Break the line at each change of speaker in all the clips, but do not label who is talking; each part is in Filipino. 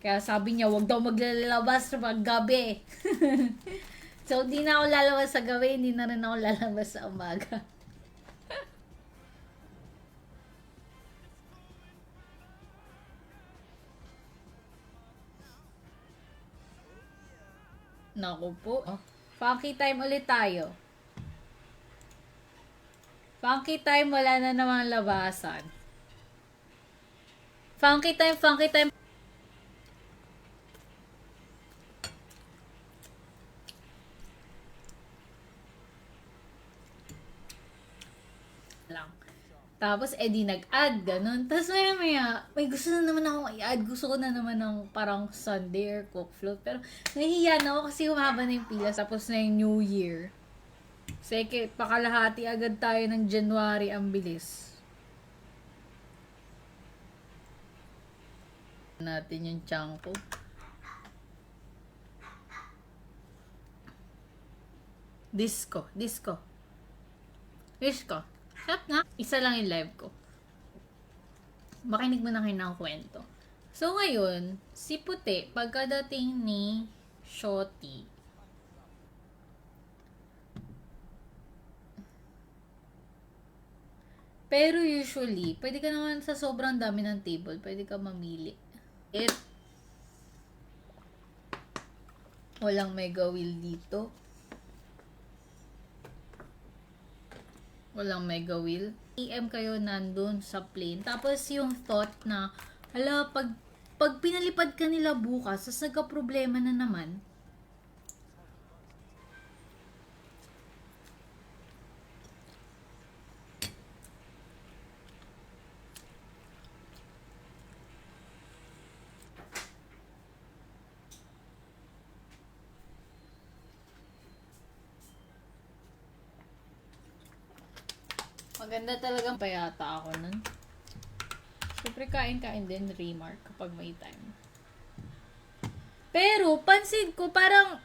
Kaya sabi niya, wag daw maglalabas pag gabi. So, di na ako lalabas sa gabi, hindi na rin ako lalabas sa umaga. Naku po. Funky time ulit tayo. Funky time, wala na namang labasan. Funky time, funky time. Lang. Tapos, edi nag-add, ganun. Tapos, maya, may gusto na naman akong i-add. Gusto ko na naman ng parang Sunday or cook float. Pero, nahihiya na ako kasi humaba na yung pila. Tapos na yung New Year. Seke, pakalahati agad tayo ng January. Ang bilis. Natin yung chanko. Disco. Sarap nga. Isa lang yung live ko. Makinig mo na kayo ng kwento. So, ngayon, si Puti, pagkadating ni Shotty, pero usually, pwede ka naman sa sobrang dami ng table, pwede ka mamili. Walang mega wheel dito. Walang mega wheel. EM kayo nandun sa plane. Tapos yung thought na, hala, pag pinalipad ka nila bukas, tas nagka-problema na naman. Maganda talagang payata ako nun. Siyempre kain-kain din Remark kapag may time. Pero, pansin ko, parang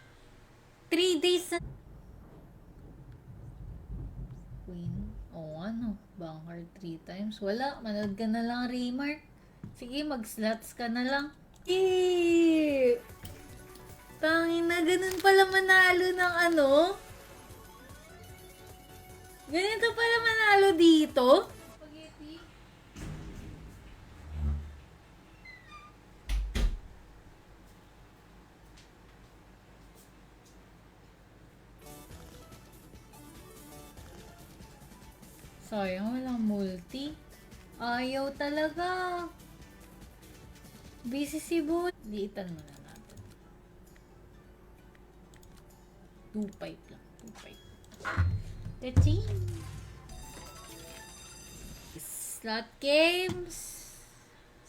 3 days na... Queen? O ano? Banker 3 times? Wala, manood ka na lang Remark. Sige, mag-slots ka na lang. Tangin na, ganun pala manalo ng ano? Ganito pala manalo dito? Spaghetti? Sayang, walang multi. Ayaw talaga. Busy si Bo. Liitan mo na natin. 2-5 lang. 2-5. Slot games.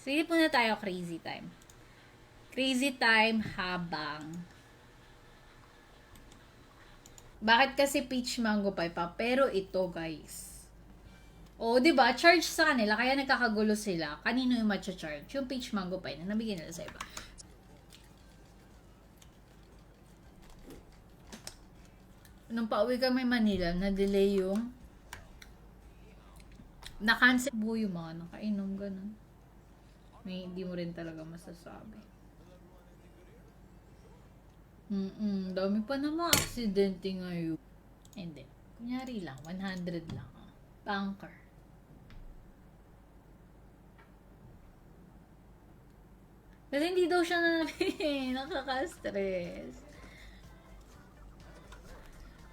Sige po na tayo crazy time. Crazy time habang. Bakit kasi peach mango pie pa? Pero ito guys. O, di ba? Charge sa kanila, kaya nagkakagulo sila. Kanino yung matcha-charge? Yung peach mango pie na nabigyan nila sa iba. Nung pauwi kami Manila, na-delay yung na-cancel buo yung mga nakainom, ganun. May hindi mo rin talaga masasabi. Dami pa na mga aksidente ngayon. Hindi. Kunyari lang, 100 lang. Banker. Kasi hindi daw siya nakaka-stress.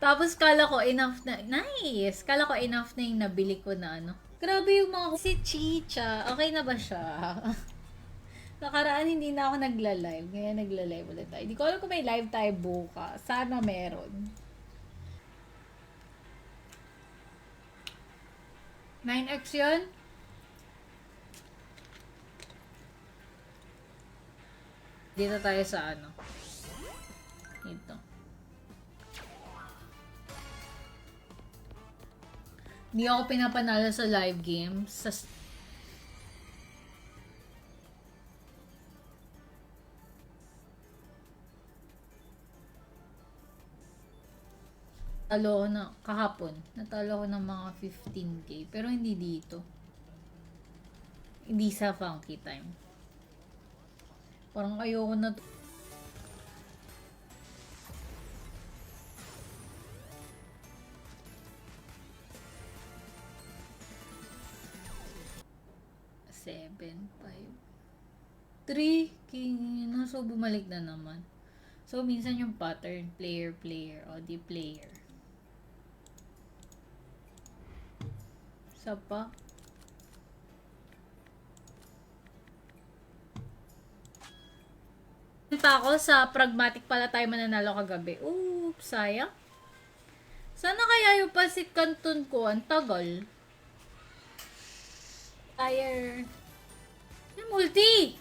Tapos kala ko enough na, nice! Kala ko enough na yung nabili ko na ano. Grabe yung mga, si Chicha, okay na ba siya? Nakaraan hindi na ako nagla-live, ngayon nagla-live ulit tayo. Hindi ko alam kung may live tayo bukas. Sana meron. 9x yun? Dito tayo sa ano. Ito. Hindi ako pinapanalo sa live games. Natalo ko na, kahapon, natalo ko ng mga 15k. Pero hindi dito. Hindi sa funky time. Parang ayoko na to. Seven, five, three, king, na. So, bumalik na naman. So, minsan yung pattern, player, player, o di player. Isa pa. Pa ako sa pragmatic pala tayo mananalo kagabi. Oops, sayang. Sana kaya yung pasit canton ko, ang tagal. Fire. Yung multi!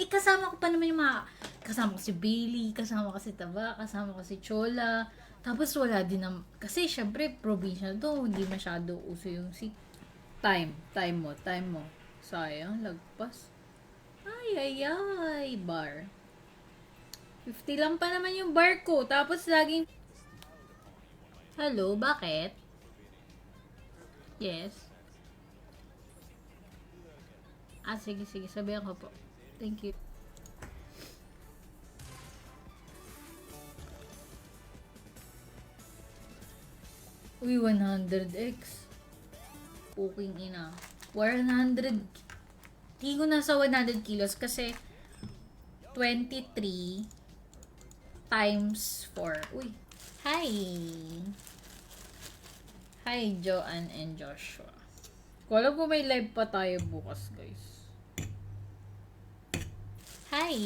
Kasama ko pa naman yung mga, kasama ko si Bailey, kasama ko si Taba, kasama ko si Chola. Tapos wala din na, kasi syempre, probinsya to, hindi masyado uso yung si time mo. Sayang, lagpas. Ay, bar. 50 lang pa naman yung bar ko, tapos laging, hello, bakit? Yes. Sige, sabihan ko po. Thank you. Uy, 100x. Puking ina. 100. Di ko nasa 100 kilos kasi 23 times 4. Uy. Hi. Hi, Joanne and Joshua. Kala ko may live pa tayo bukas, guys. Hi.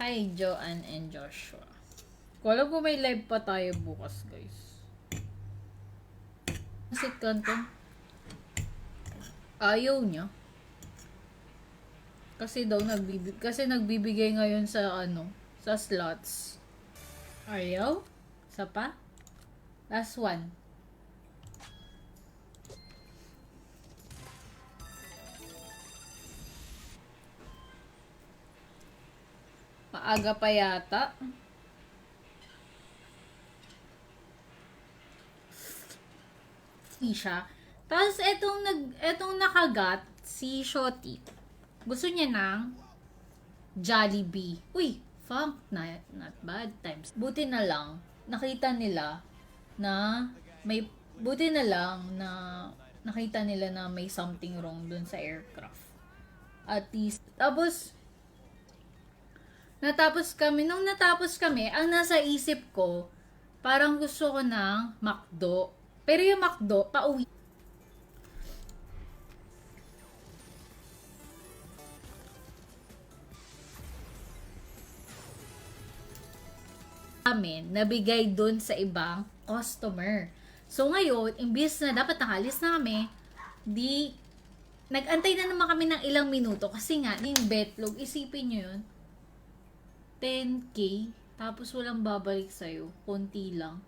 Hi, Joanne and Joshua. Kala ko may live pa tayo bukas, guys. Sit kanto. Ayaw niya. Kasi daw nagbibigay ngayon sa sa slots. Ayaw? Isa pa? Last one. Maaga pa yata. Siya. Tapos etong nakagat si Shotty. Gusto niya ng Jollibee. Uy, funk not bad times. Buti na lang nakita nila na nakita nila na may something wrong dun sa aircraft. At least tapos nung natapos kami, ang nasa isip ko, parang gusto ko ng McDo. Pero yung McDo, pauwi. Amin, nabigay dun sa ibang customer. So ngayon, imbis na dapat nakalis na kami, nag-antay na naman kami ng ilang minuto kasi nga, yung betlog, isipin nyo yun, 10K, tapos walang babalik sa'yo, konti lang.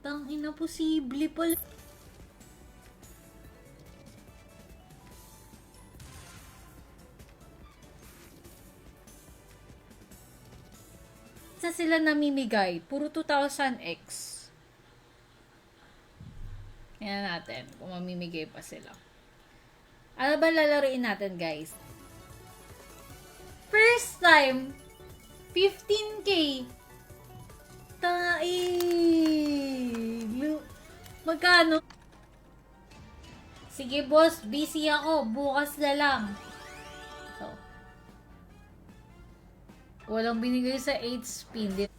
Tangina, posible pala. Sa sila namimigay, puro 2,000x. Yan natin, kung mamimigay pa sila. Ano ba lalaroin natin, guys? First time, 15K. Magkano? Sige, boss, busy ako. Bukas na lang. So, walang binigay sa 8 spin.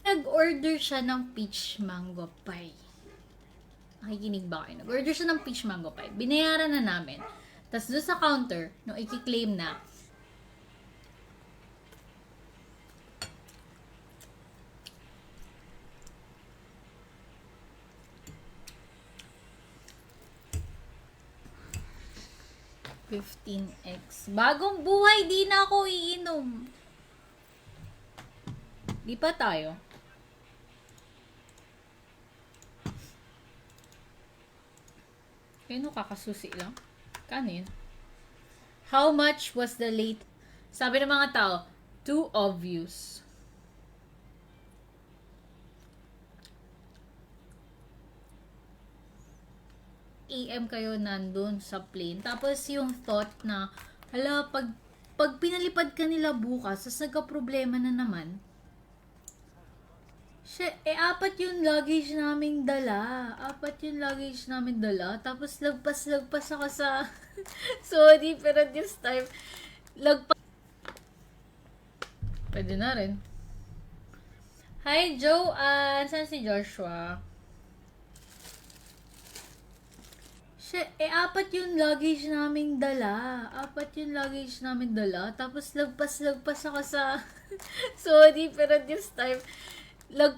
Nag-order siya ng peach mango pie. Nakikinig ba kayo? Nag-order siya ng peach mango pie. Binayaran na namin. Tapos doon sa counter, nung i-claim na, $15x. Bagong buhay, di na ako iinom. Di pa tayo. Kaya kakasusi lang. Kano yun? How much was the late? Sabi ng mga tao, too obvious. AM kayo nandun sa plane. Tapos yung thought na, hala, pag pinalipad ka nila bukas, tas nagka-problema na naman. Apat yung luggage naming dala. Tapos lagpas ako sa... Sorry, pero this time, lagpas... Pwede na rin. Hi, Joanne! Saan si Joshua? Apat yung luggage naming dala. Tapos lagpas ako sa... Sorry, pero this time,